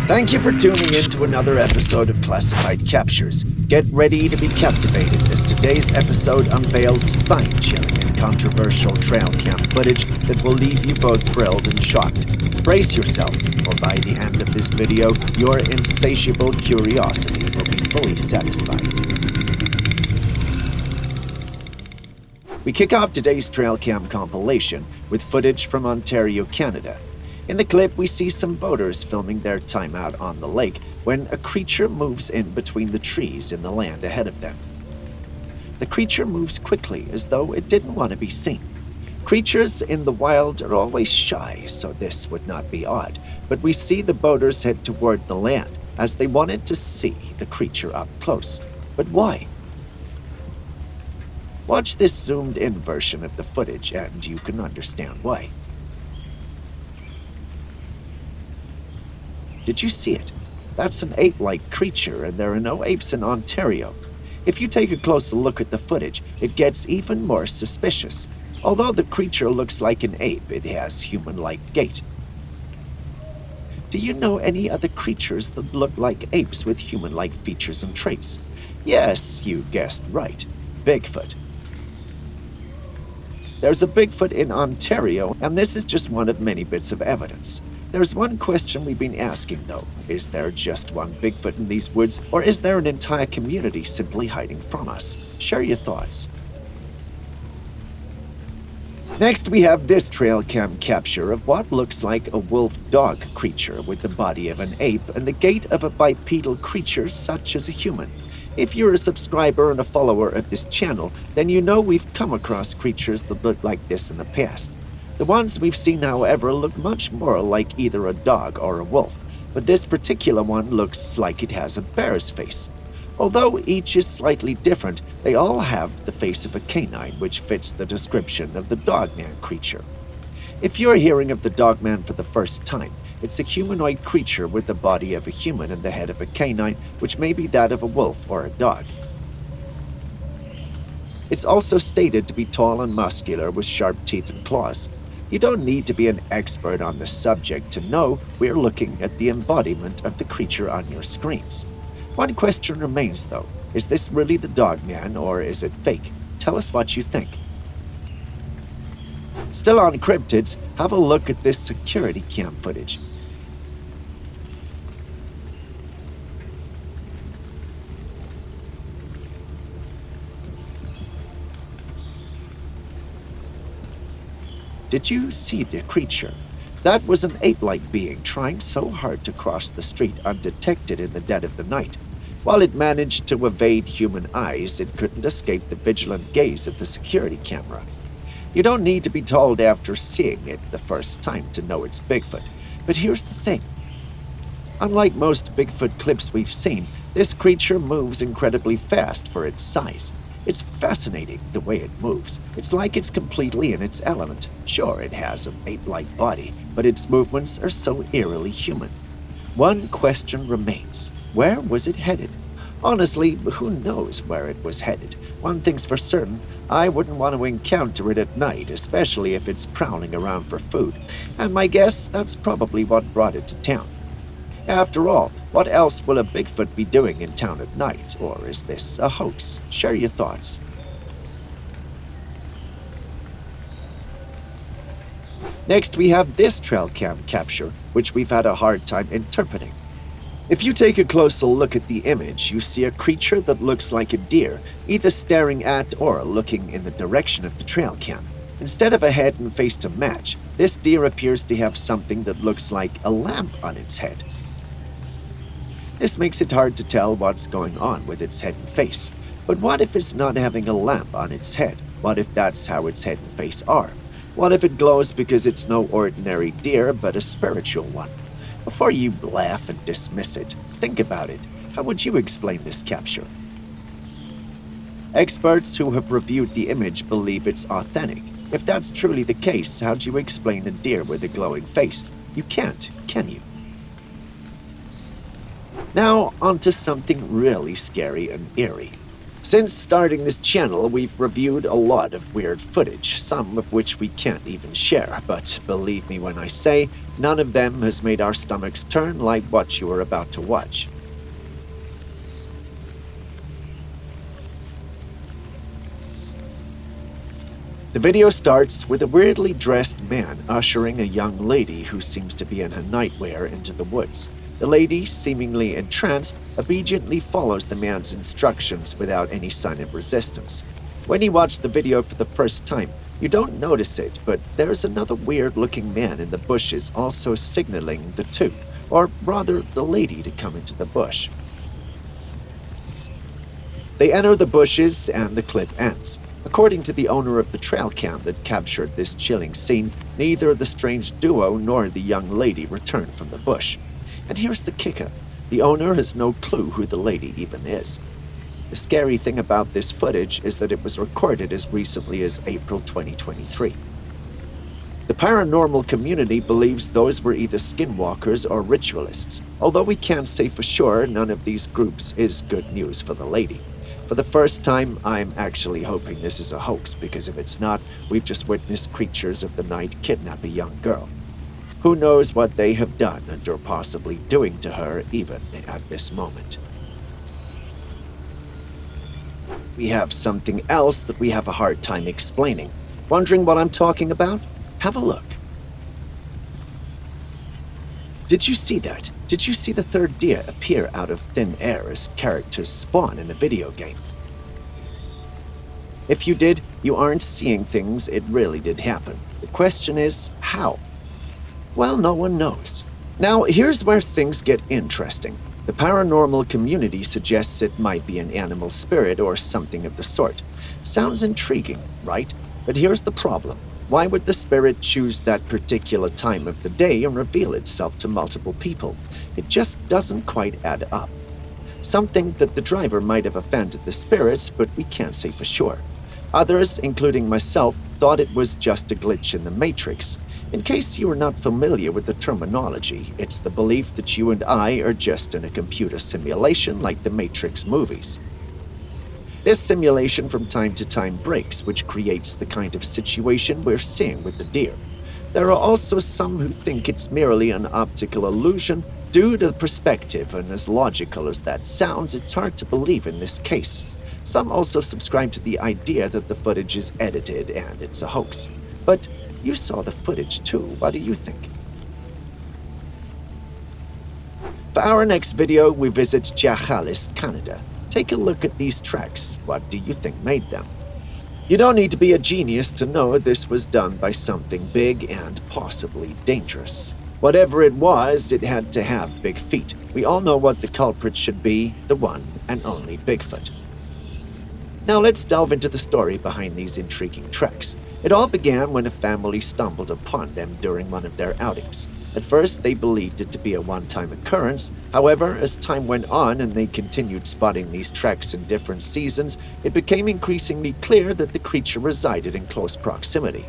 Thank you for tuning in to another episode of Classified Captures. Get ready to be captivated as today's episode unveils spine-chilling and controversial trail cam footage that will leave you both thrilled and shocked. Brace yourself, for by the end of this video, your insatiable curiosity will be fully satisfied. We kick off today's trail cam compilation with footage from Ontario, Canada. In the clip, we see some boaters filming their time out on the lake when a creature moves in between the trees in the land ahead of them. The creature moves quickly as though it didn't want to be seen. Creatures in the wild are always shy, so this would not be odd, but we see the boaters head toward the land as they wanted to see the creature up close. But why? Watch this zoomed-in version of the footage and you can understand why. Did you see it? That's an ape-like creature, and there are no apes in Ontario. If you take a closer look at the footage, it gets even more suspicious. Although the creature looks like an ape, it has human-like gait. Do you know any other creatures that look like apes with human-like features and traits? Yes, you guessed right. Bigfoot. There's a Bigfoot in Ontario, and this is just one of many bits of evidence. There's one question we've been asking, though. Is there just one Bigfoot in these woods, or is there an entire community simply hiding from us? Share your thoughts. Next, we have this trail cam capture of what looks like a wolf-dog creature with the body of an ape and the gait of a bipedal creature such as a human. If you're a subscriber and a follower of this channel, then you know we've come across creatures that look like this in the past. The ones we've seen, however, look much more like either a dog or a wolf, but this particular one looks like it has a bear's face. Although each is slightly different, they all have the face of a canine, which fits the description of the dogman creature. If you're hearing of the dogman for the first time, it's a humanoid creature with the body of a human and the head of a canine, which may be that of a wolf or a dog. It's also stated to be tall and muscular with sharp teeth and claws. You don't need to be an expert on the subject to know we're looking at the embodiment of the creature on your screens. One question remains, though. Is this really the dogman or is it fake? Tell us what you think. Still on cryptids, have a look at this security cam footage. Did you see the creature? That was an ape-like being trying so hard to cross the street undetected in the dead of the night. While it managed to evade human eyes, it couldn't escape the vigilant gaze of the security camera. You don't need to be told after seeing it the first time to know it's Bigfoot. But here's the thing. Unlike most Bigfoot clips we've seen, this creature moves incredibly fast for its size. It's fascinating the way it moves. It's like it's completely in its element. Sure, it has an ape-like body, but its movements are so eerily human. One question remains. Where was it headed? Honestly, who knows where it was headed? One thing's for certain, I wouldn't want to encounter it at night, especially if it's prowling around for food. And my guess, that's probably what brought it to town. After all, what else will a Bigfoot be doing in town at night? Or is this a hoax? Share your thoughts. Next, we have this trail cam capture, which we've had a hard time interpreting. If you take a closer look at the image, you see a creature that looks like a deer, either staring at or looking in the direction of the trail cam. Instead of a head and face to match, this deer appears to have something that looks like a lamp on its head. This makes it hard to tell what's going on with its head and face. But what if it's not having a lamp on its head? What if that's how its head and face are? What if it glows because it's no ordinary deer, but a spiritual one? Before you laugh and dismiss it, think about it. How would you explain this capture? Experts who have reviewed the image believe it's authentic. If that's truly the case, how do you explain a deer with a glowing face? You can't, can you? Now, onto something really scary and eerie. Since starting this channel, we've reviewed a lot of weird footage, some of which we can't even share, but believe me when I say, none of them has made our stomachs turn like what you are about to watch. The video starts with a weirdly dressed man ushering a young lady who seems to be in her nightwear into the woods. The lady, seemingly entranced, obediently follows the man's instructions without any sign of resistance. When you watch the video for the first time, you don't notice it, but there's another weird-looking man in the bushes also signaling the two, or rather the lady, to come into the bush. They enter the bushes and the clip ends. According to the owner of the trail cam that captured this chilling scene, neither the strange duo nor the young lady returned from the bush. And here's the kicker. The owner has no clue who the lady even is. The scary thing about this footage is that it was recorded as recently as April 2023. The paranormal community believes those were either skinwalkers or ritualists. Although we can't say for sure, none of these groups is good news for the lady. For the first time, I'm actually hoping this is a hoax, because if it's not, we've just witnessed creatures of the night kidnap a young girl. Who knows what they have done and are possibly doing to her even at this moment. We have something else that we have a hard time explaining. Wondering what I'm talking about? Have a look. Did you see that? Did you see the third deer appear out of thin air as characters spawn in a video game? If you did, you aren't seeing things, it really did happen. The question is, how? Well, no one knows. Now, here's where things get interesting. The paranormal community suggests it might be an animal spirit or something of the sort. Sounds intriguing, right? But here's the problem. Why would the spirit choose that particular time of the day and reveal itself to multiple people? It just doesn't quite add up. Something that the driver might have offended the spirits, but we can't say for sure. Others, including myself, thought it was just a glitch in the Matrix. In case you are not familiar with the terminology, it's the belief that you and I are just in a computer simulation like the Matrix movies. This simulation from time to time breaks, which creates the kind of situation we're seeing with the deer. There are also some who think it's merely an optical illusion due to the perspective, and as logical as that sounds, it's hard to believe in this case. Some also subscribe to the idea that the footage is edited and it's a hoax. But you saw the footage too, what do you think? For our next video, we visit Jahalis, Canada. Take a look at these tracks. What do you think made them? You don't need to be a genius to know this was done by something big and possibly dangerous. Whatever it was, it had to have big feet. We all know what the culprit should be, the one and only Bigfoot. Now let's delve into the story behind these intriguing tracks. It all began when a family stumbled upon them during one of their outings. At first, they believed it to be a one-time occurrence. However, as time went on and they continued spotting these tracks in different seasons, it became increasingly clear that the creature resided in close proximity.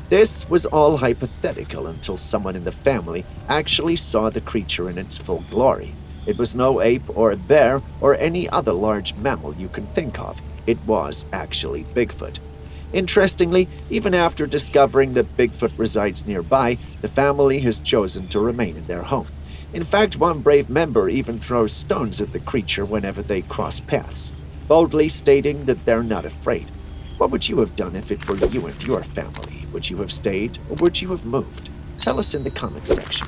This was all hypothetical until someone in the family actually saw the creature in its full glory. It was no ape or a bear or any other large mammal you can think of. It was actually Bigfoot. Interestingly, even after discovering that Bigfoot resides nearby, the family has chosen to remain in their home. In fact, one brave member even throws stones at the creature whenever they cross paths, boldly stating that they're not afraid. What would you have done if it were you and your family? Would you have stayed or would you have moved? Tell us in the comments section.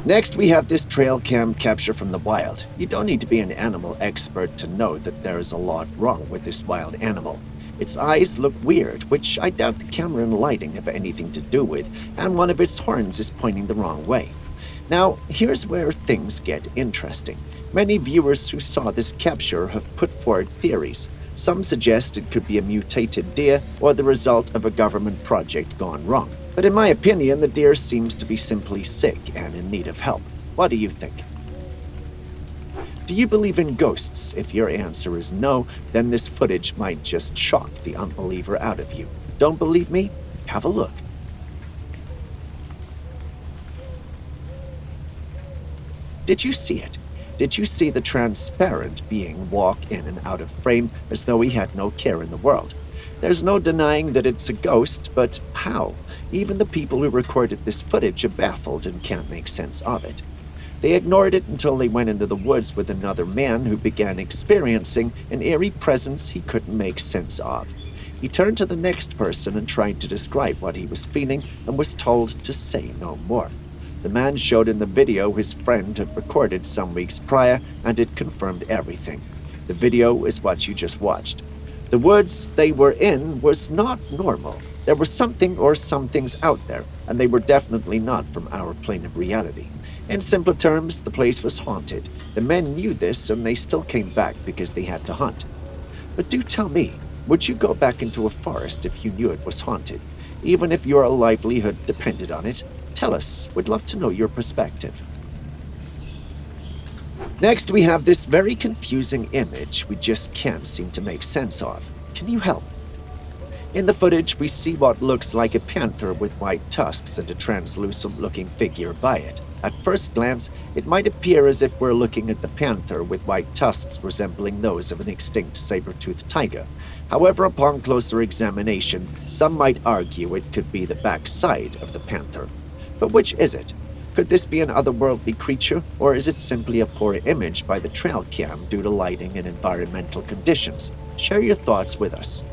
Next, we have this trail cam capture from the wild. You don't need to be an animal expert to know that there is a lot wrong with this wild animal. Its eyes look weird, which I doubt the camera and lighting have anything to do with, and one of its horns is pointing the wrong way. Now, here's where things get interesting. Many viewers who saw this capture have put forward theories. Some suggest it could be a mutated deer or the result of a government project gone wrong. But in my opinion, the deer seems to be simply sick and in need of help. What do you think? Do you believe in ghosts? If your answer is no, then this footage might just shock the unbeliever out of you. Don't believe me? Have a look. Did you see it? Did you see the transparent being walk in and out of frame as though he had no care in the world? There's no denying that it's a ghost, but how? Even the people who recorded this footage are baffled and can't make sense of it. They ignored it until they went into the woods with another man who began experiencing an eerie presence he couldn't make sense of. He turned to the next person and tried to describe what he was feeling and was told to say no more. The man showed in the video his friend had recorded some weeks prior, and it confirmed everything. The video is what you just watched. The woods they were in was not normal. There was something or some things out there, and they were definitely not from our plane of reality. In simpler terms, the place was haunted. The men knew this, and they still came back because they had to hunt. But do tell me, would you go back into a forest if you knew it was haunted, even if your livelihood depended on it? Tell us. We'd love to know your perspective. Next, we have this very confusing image we just can't seem to make sense of. Can you help? In the footage, we see what looks like a panther with white tusks and a translucent-looking figure by it. At first glance, it might appear as if we're looking at the panther with white tusks resembling those of an extinct saber-toothed tiger. However, upon closer examination, some might argue it could be the backside of the panther. But which is it? Could this be an otherworldly creature, or is it simply a poor image by the trail cam due to lighting and environmental conditions? Share your thoughts with us.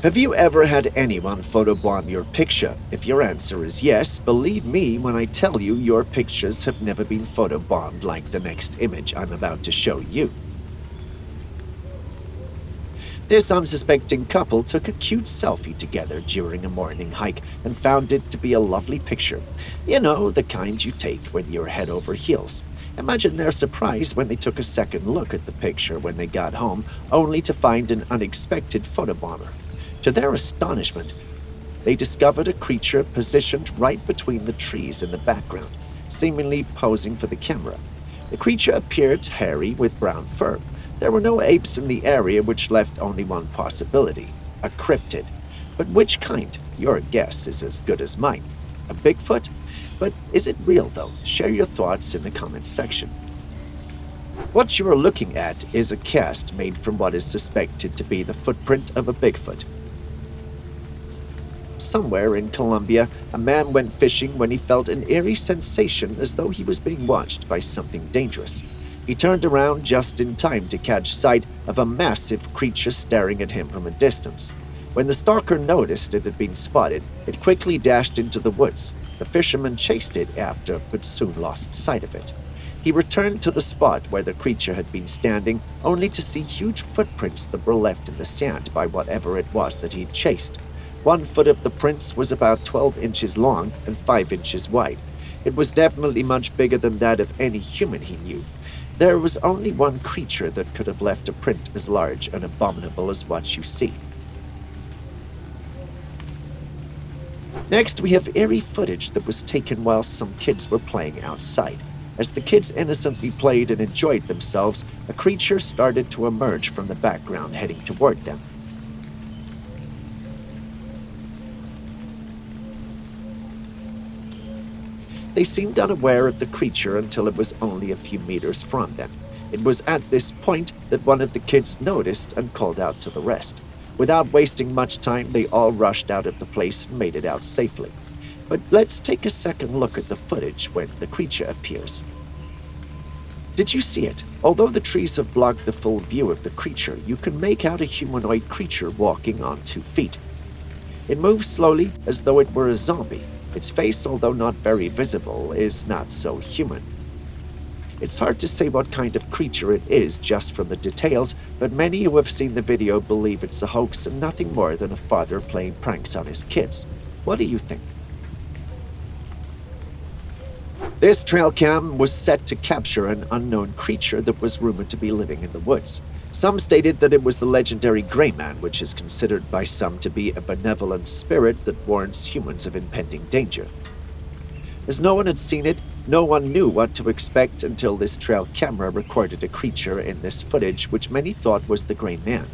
Have you ever had anyone photobomb your picture? If your answer is yes, believe me when I tell you your pictures have never been photobombed like the next image I'm about to show you. This unsuspecting couple took a cute selfie together during a morning hike and found it to be a lovely picture. You know, the kind you take when you're head over heels. Imagine their surprise when they took a second look at the picture when they got home, only to find an unexpected photobomber. To their astonishment, they discovered a creature positioned right between the trees in the background, seemingly posing for the camera. The creature appeared hairy with brown fur. There were no apes in the area, which left only one possibility: a cryptid. But which kind? Your guess is as good as mine. A Bigfoot? But is it real, though? Share your thoughts in the comments section. What you are looking at is a cast made from what is suspected to be the footprint of a Bigfoot. Somewhere in Colombia, a man went fishing when he felt an eerie sensation as though he was being watched by something dangerous. He turned around just in time to catch sight of a massive creature staring at him from a distance. When the stalker noticed it had been spotted, it quickly dashed into the woods. The fisherman chased it after, but soon lost sight of it. He returned to the spot where the creature had been standing, only to see huge footprints that were left in the sand by whatever it was that he'd chased. 1 foot of the prints was about 12 inches long and 5 inches wide. It was definitely much bigger than that of any human he knew. There was only one creature that could have left a print as large and abominable as what you see. Next, we have eerie footage that was taken while some kids were playing outside. As the kids innocently played and enjoyed themselves, a creature started to emerge from the background heading toward them. They seemed unaware of the creature until it was only a few meters from them. It was at this point that one of the kids noticed and called out to the rest. Without wasting much time, they all rushed out of the place and made it out safely. But let's take a second look at the footage when the creature appears. Did you see it? Although the trees have blocked the full view of the creature, you can make out a humanoid creature walking on 2 feet. It moves slowly as though it were a zombie. Its face, although not very visible, is not so human. It's hard to say what kind of creature it is just from the details, but many who have seen the video believe it's a hoax and nothing more than a father playing pranks on his kids. What do you think? This trail cam was set to capture an unknown creature that was rumored to be living in the woods. Some stated that it was the legendary Gray Man, which is considered by some to be a benevolent spirit that warns humans of impending danger. As no one had seen it, no one knew what to expect until this trail camera recorded a creature in this footage which many thought was the Gray Man.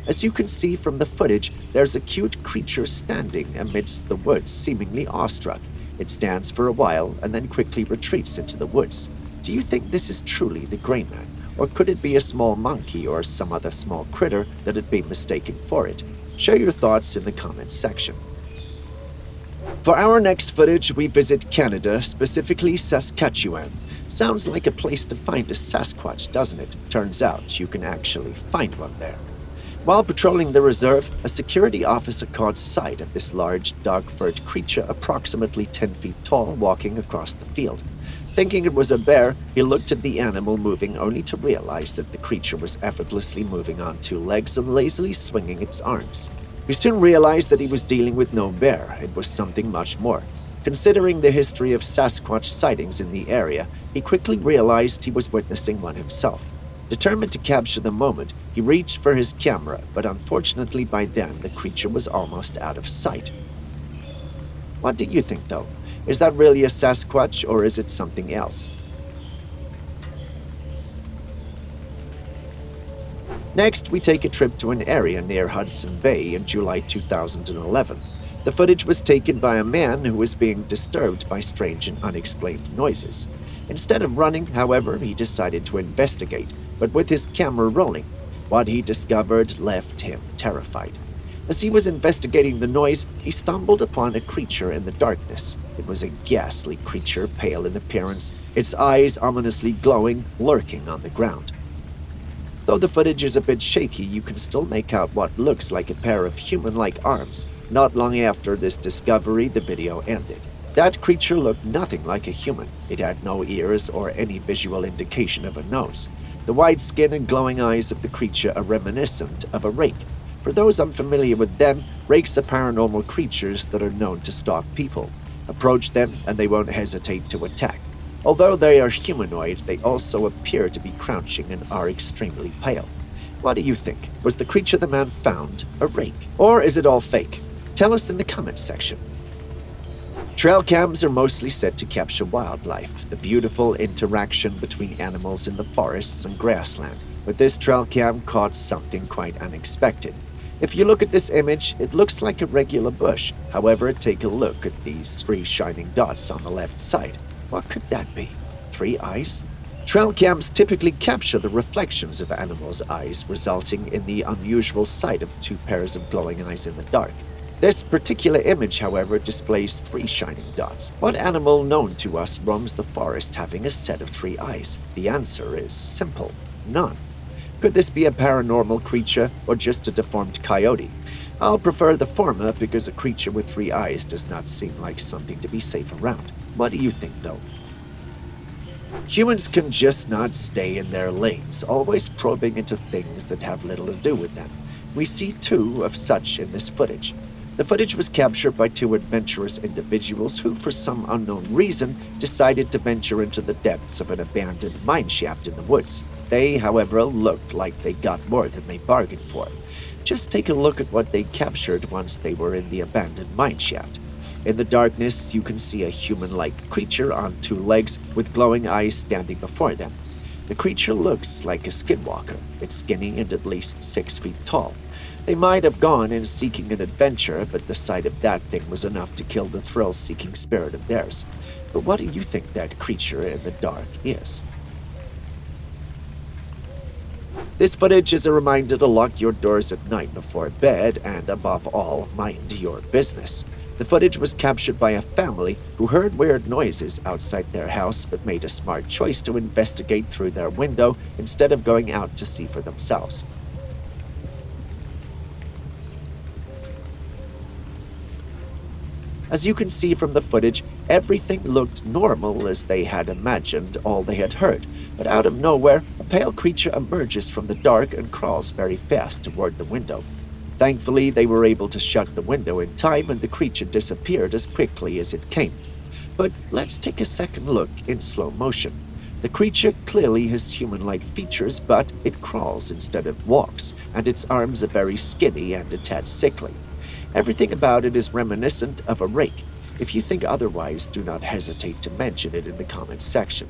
As you can see from the footage, there's a cute creature standing amidst the woods, seemingly awestruck. It stands for a while and then quickly retreats into the woods. Do you think this is truly the Gray Man, or could it be a small monkey or some other small critter that had been mistaken for it? Share your thoughts in the comments section. For our next footage, we visit Canada, specifically Saskatchewan. Sounds like a place to find a Sasquatch, doesn't it? Turns out you can actually find one there. While patrolling the reserve, a security officer caught sight of this large, dog-furred creature approximately 10 feet tall walking across the field. Thinking it was a bear, he looked at the animal moving only to realize that the creature was effortlessly moving on two legs and lazily swinging its arms. He soon realized that he was dealing with no bear, it was something much more. Considering the history of Sasquatch sightings in the area, he quickly realized he was witnessing one himself. Determined to capture the moment, he reached for his camera, but unfortunately by then the creature was almost out of sight. What do you think though? Is that really a Sasquatch or is it something else? Next, we take a trip to an area near Hudson Bay in July 2011. The footage was taken by a man who was being disturbed by strange and unexplained noises. Instead of running, however, he decided to investigate, but with his camera rolling, what he discovered left him terrified. As he was investigating the noise, he stumbled upon a creature in the darkness. It was a ghastly creature, pale in appearance, its eyes ominously glowing, lurking on the ground. Though the footage is a bit shaky, you can still make out what looks like a pair of human-like arms. Not long after this discovery, the video ended. That creature looked nothing like a human. It had no ears or any visual indication of a nose. The wide skin and glowing eyes of the creature are reminiscent of a rake. For those unfamiliar with them, rakes are paranormal creatures that are known to stalk people. Approach them and they won't hesitate to attack. Although they are humanoid, they also appear to be crouching and are extremely pale. What do you think? Was the creature the man found a rake? Or is it all fake? Tell us in the comments section. Trail cams are mostly set to capture wildlife, the beautiful interaction between animals in the forests and grassland. But this trail cam caught something quite unexpected. If you look at this image, it looks like a regular bush. However, take a look at these three shining dots on the left side. What could that be? 3 eyes? Trail cams typically capture the reflections of animals' eyes, resulting in the unusual sight of 2 pairs of glowing eyes in the dark. This particular image, however, displays 3 shining dots. What animal known to us roams the forest having a set of 3 eyes? The answer is simple: none. Could this be a paranormal creature or just a deformed coyote? I'll prefer the former because a creature with 3 eyes does not seem like something to be safe around. What do you think, though? Humans can just not stay in their lanes, always probing into things that have little to do with them. We see 2 of such in this footage. The footage was captured by 2 adventurous individuals who, for some unknown reason, decided to venture into the depths of an abandoned mine shaft in the woods. They, however, looked like they got more than they bargained for. Just take a look at what they captured once they were in the abandoned mine shaft. In the darkness, you can see a human-like creature on 2 legs with glowing eyes standing before them. The creature looks like a skinwalker. It's skinny and at least 6 feet tall. They might have gone in seeking an adventure, but the sight of that thing was enough to kill the thrill-seeking spirit of theirs. But what do you think that creature in the dark is? This footage is a reminder to lock your doors at night before bed and, above all, mind your business. The footage was captured by a family who heard weird noises outside their house but made a smart choice to investigate through their window instead of going out to see for themselves. As you can see from the footage, everything looked normal as they had imagined all they had heard, but out of nowhere, a pale creature emerges from the dark and crawls very fast toward the window. Thankfully, they were able to shut the window in time and the creature disappeared as quickly as it came. But let's take a second look in slow motion. The creature clearly has human-like features, but it crawls instead of walks, and its arms are very skinny and a tad sickly. Everything about it is reminiscent of a rake. If you think otherwise, do not hesitate to mention it in the comments section.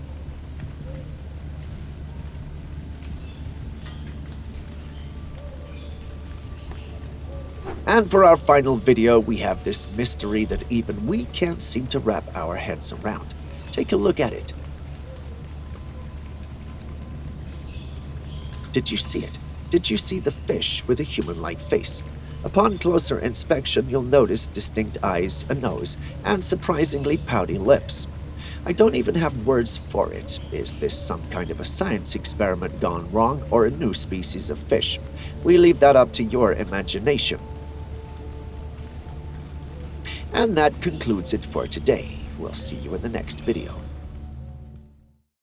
And for our final video, we have this mystery that even we can't seem to wrap our heads around. Take a look at it. Did you see it? Did you see the fish with a human-like face? Upon closer inspection, you'll notice distinct eyes, a nose, and surprisingly pouty lips. I don't even have words for it. Is this some kind of a science experiment gone wrong, or a new species of fish? We leave that up to your imagination. And that concludes it for today. We'll see you in the next video.